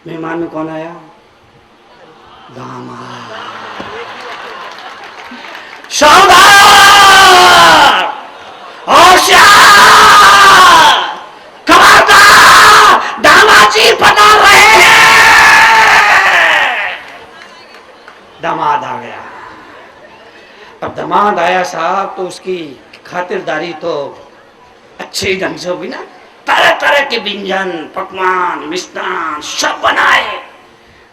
मेहमान में कौन आया? दामाद। सावधान, होशियार, खबरदार, दामाद जी पधार रहे हैं। दामाद आ गया। अब दामाद आया साहब तो उसकी खातिरदारी तो अच्छे ढंग से होगी ना। तरह तरह के व्यंजन, पकवान, मिष्टान सब बनाए,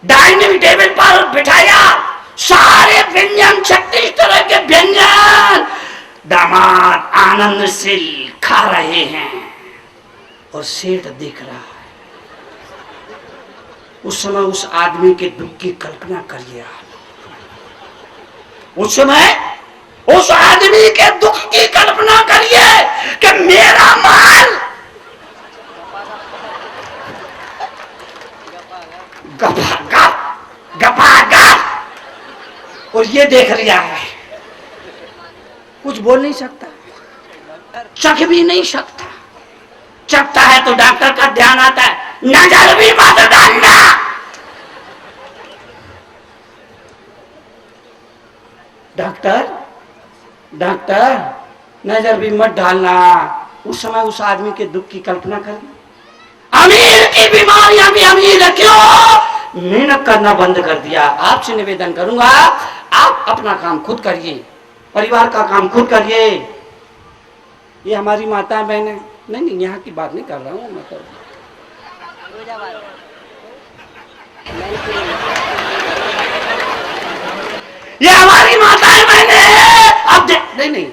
डाइनिंग टेबल पर बिठाया। सारे व्यंजन, 36 तरह के व्यंजन दामाद आनंद से खा रहे हैं और सेठ देख रहा है। उस समय उस आदमी के दुख की कल्पना करिए आप। उस समय उस आदमी के दुख की कल्पना करिए कि मेरा माल गपागप गपागप, और ये देख लिया है, कुछ बोल नहीं सकता, चख भी नहीं सकता। चखता है तो डॉक्टर का ध्यान आता है, नजर भी मत डालना। डॉक्टर डॉक्टर नजर भी मत डालना। उस समय उस आदमी के दुख की कल्पना करिए। अमीर की बीमारियां भी अमीर है, क्यों? मेहनत करना बंद कर दिया। आपसे निवेदन करूंगा, आप अपना काम खुद करिए, परिवार का काम खुद करिए। ये हमारी माता बहनें, नहीं यहाँ की बात नहीं कर रहा हूँ, मतलब ये हमारी माताएं बहनें। अब नहीं,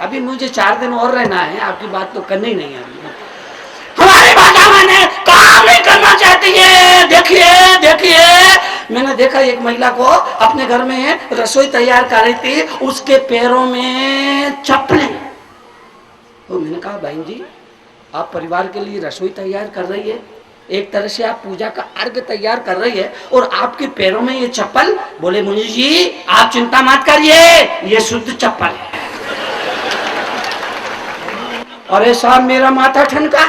अभी मुझे 4 दिन और रहना है, आपकी बात तो करनी नहीं है। हमारी माता बहनें काम नहीं करना चाहती है। देखिए देखिए, मैंने देखा एक महिला को अपने घर में रसोई तैयार कर रही थी, उसके पैरों में चप्पलें। तो मैंने कहा बहन जी, आप परिवार के लिए रसोई तैयार कर रही है, एक तरह से आप पूजा का अर्घ तैयार कर रही है, और आपके पैरों में ये चप्पल। बोले मुनि जी आप चिंता मत करिए, ये शुद्ध चप्पल है। अरे साहब मेरा माथा ठनका,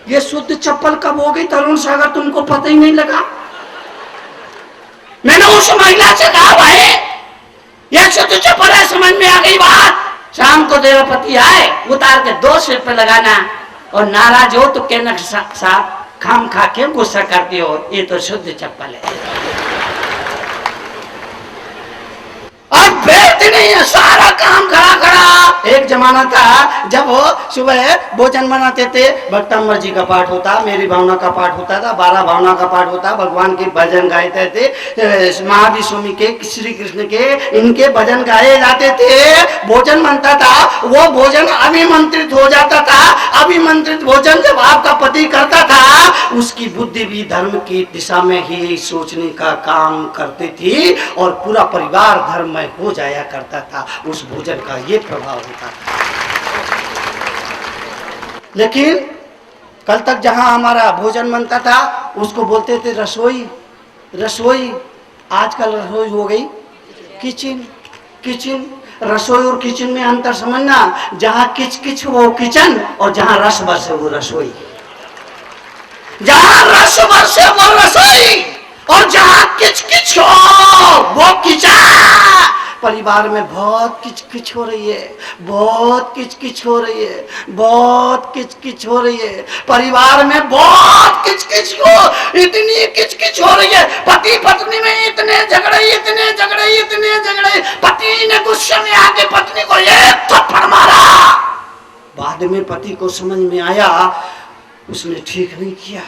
ये शुद्ध चप्पल कब हो गई तरुण सागर, तुमको पता ही नहीं लगा? मैंने उस महिला से कहा भाई ये शुद्ध चप्पल है, समझ में आ गई बात? शाम को तेरा पति आए, उतार के 2 सिर पे लगाना, और नाराज हो तो कहना साहब खाम खा के गुस्सा करती हो, ये तो शुद्ध चप्पल है। अब बैठती नहीं है, सारा काम खड़ा खड़ा। एक जमाना था जब वो सुबह भोजन बनाते थे, भक्तम्बर जी का पाठ होता, मेरी भावना का पाठ होता था, 12 भावना का पाठ होता, भगवान के भजन गाते थे, महावीर स्वामी के, श्री कृष्ण के, इनके भजन गाए जाते थे। भोजन बनता था, वो भोजन अभिमंत्रित हो जाता था। अभिमंत्रित भोजन जब आपका पति करता था, उसकी बुद्धि भी धर्म की दिशा में ही सोचने का काम करती थी, और पूरा परिवार धर्म में हो जाया करता था। उस भोजन का ये प्रभाव होता था। लेकिन कल तक जहां हमारा भोजन बनता था, उसको बोलते थे रसोई। रसोई आजकल रसोई हो गई किचन। किचन, रसोई और किचन में अंतर समझना, जहां किच किच वो किचन, और जहां रस बरसे वो रसोई। जहां रस बरसे वो रसोई, और जहां किच किच हो वो किचन। परिवार में बहुत किचकिच हो रही है, बहुत किचकिच हो रही है, बहुत किचकिच हो रही है। परिवार में बहुत किचकिच हो, इतनी किचकिच हो रही है, पति पत्नी में इतने झगड़े, इतने झगड़े, इतने झगड़े। पति ने गुस्से में आके पत्नी को एक थप्पड़ मारा। बाद में पति को समझ में आया उसने ठीक नहीं किया।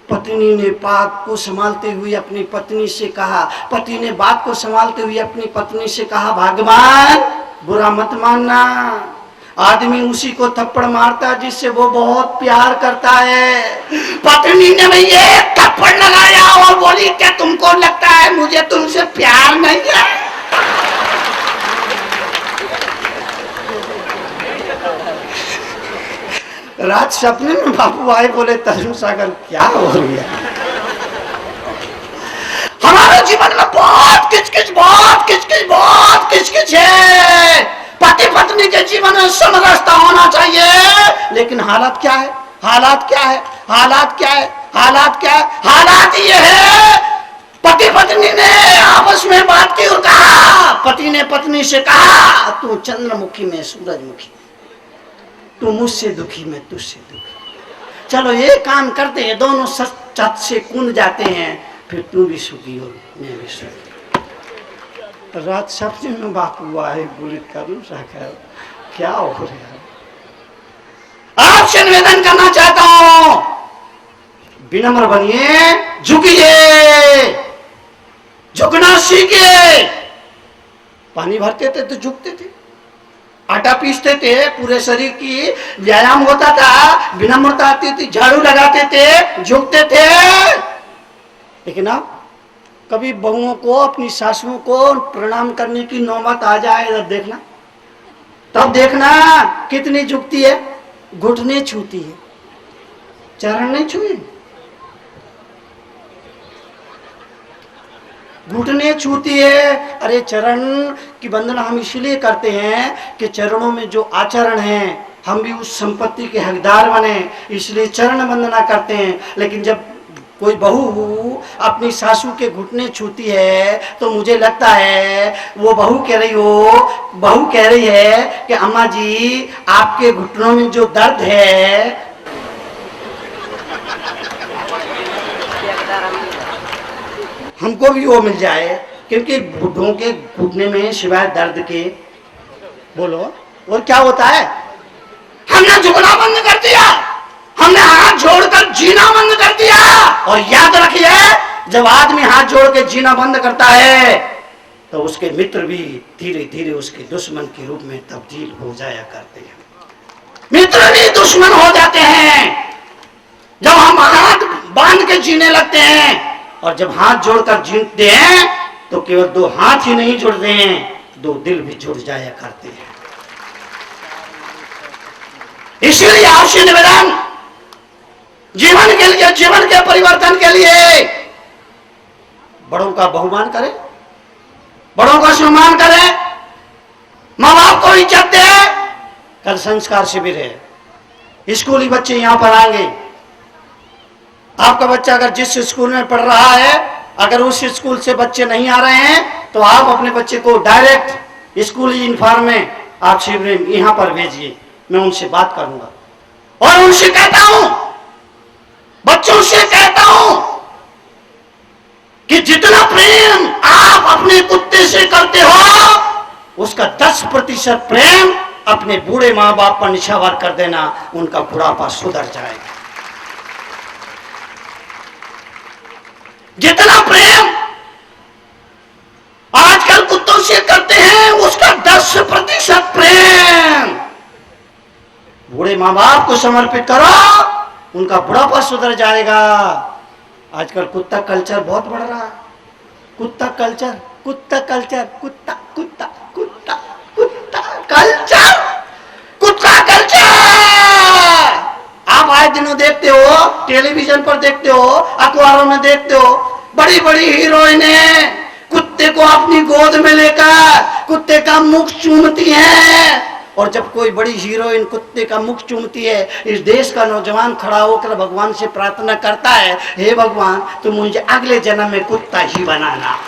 पत्नी ने बात को संभालते हुए अपनी पत्नी से कहा, पति ने बात को संभालते हुए अपनी पत्नी से कहा, भगवान बुरा मत मानना, आदमी उसी को थप्पड़ मारता जिससे वो बहुत प्यार करता है। पत्नी ने भैया एक थप्पड़ लगाया और बोली, क्या तुमको लगता है मुझे तुमसे प्यार नहीं है? रात सपने में बापू आए, बोले तरुण सागर क्या हो रही है? हमारे जीवन में बहुत किचकिच, बहुत किचकिच, बहुत किचकिच है। पति पत्नी के जीवन में समरसता होना चाहिए, लेकिन हालत क्या है? हालात क्या है? हालात क्या है? हालात क्या है? हालात ये है, पति पत्नी ने आपस में बात की और कहा, पति ने पत्नी से कहा, तू चंद्रमुखी में सूरजमुखी, तू मुझसे दुखी मैं तुझसे दुखी, चलो ये काम करते हैं, दोनों छत से कूद जाते हैं, फिर तू भी सुखी हो मैं भी सुखी। रात सब्जी में बात हुआ है, बुरी करूं साखर, क्या हो रहा है? आपसे निवेदन करना चाहता हूं, विनम्र बनिए, झुकिए, झुकना सीखिए। पानी भरते थे तो झुकते थे, आटा पीसते थे, पूरे शरीर की व्यायाम होता था, विनम्रता आती थी, झाड़ू लगाते थे, झुकते थे। लेकिन अब कभी बहुओं को, अपनी सासुओं को प्रणाम करने की नौबत आ जाए, तब देखना कितनी झुकती है, घुटने छूती है, चरण नहीं छुए, घुटने छूती है। अरे चरण की वंदना हम इसलिए करते हैं कि चरणों में जो आचरण है, हम भी उस संपत्ति के हकदार बने, इसलिए चरण वंदना करते हैं। लेकिन जब कोई बहू अपनी सासू के घुटने छूती है तो मुझे लगता है वो बहू कह रही है कि अम्मा जी आपके घुटनों में जो दर्द है, हमको भी वो मिल जाए, क्योंकि बुढ़ों के घुटने में सिवाय दर्द के, बोलो और क्या होता है? हमने झुकना बंद कर दिया, हमने हाथ जोड़कर जीना बंद कर दिया। और याद रखिए, जब आदमी हाथ जोड़ के जीना बंद करता है तो उसके मित्र भी धीरे धीरे उसके दुश्मन के रूप में तब्दील हो जाया करते हैं। मित्र भी दुश्मन हो जाते हैं जब हम हाथ बांध के जीने लगते हैं। और जब हाथ जोड़कर जीते हैं तो केवल दो हाथ ही नहीं जुड़ते हैं, दो दिल भी जुड़ जाया करते हैं। इसलिए आपसे निवेदन, जीवन के लिए, जीवन के परिवर्तन के लिए बड़ों का बहुमान करें, बड़ों का सम्मान करें, माँ बाप को इज्जत दें। कल संस्कार शिविर है, स्कूली बच्चे यहां पर आएंगे। आपका बच्चा अगर जिस स्कूल में पढ़ रहा है, अगर उस स्कूल से बच्चे नहीं आ रहे हैं तो आप अपने बच्चे को डायरेक्ट स्कूल यूनिफॉर्म में आप शिविर यहां पर भेजिए, मैं उनसे बात करूंगा। और उनसे कहता हूं, बच्चों से कहता हूं कि जितना प्रेम आप अपने कुत्ते से करते हो, उसका 10% प्रेम अपने बूढ़े माँ बाप पर निछावर कर देना, उनका बुढ़ापा सुधर जाएगा। जितना प्रेम आजकल कुत्तों से करते हैं, उसका 10% प्रेम बूढ़े माँ बाप को समर्पित करो, उनका बुढ़ापा सुधर जाएगा। आजकल कुत्ता कल्चर बहुत बढ़ रहा है, कुत्ता कल्चर, कुत्ता कल्चर, कुत्ता कुत्ता कुत्ता कुत्ता कल्चर, कुत्ता कल्चर। आप आए दिनों देखते हो, टेलीविजन पर देखते हो, अखबारों में देखते हो, बड़ी बड़ी हीरोइनें कुत्ते को अपनी गोद में लेकर कुत्ते का मुख चूमती हैं। और जब कोई बड़ी हीरोइन कुत्ते का मुख चूमती है, इस देश का नौजवान खड़ा होकर भगवान से प्रार्थना करता है, हे भगवान तुम मुझे अगले जन्म में कुत्ता ही बनाना।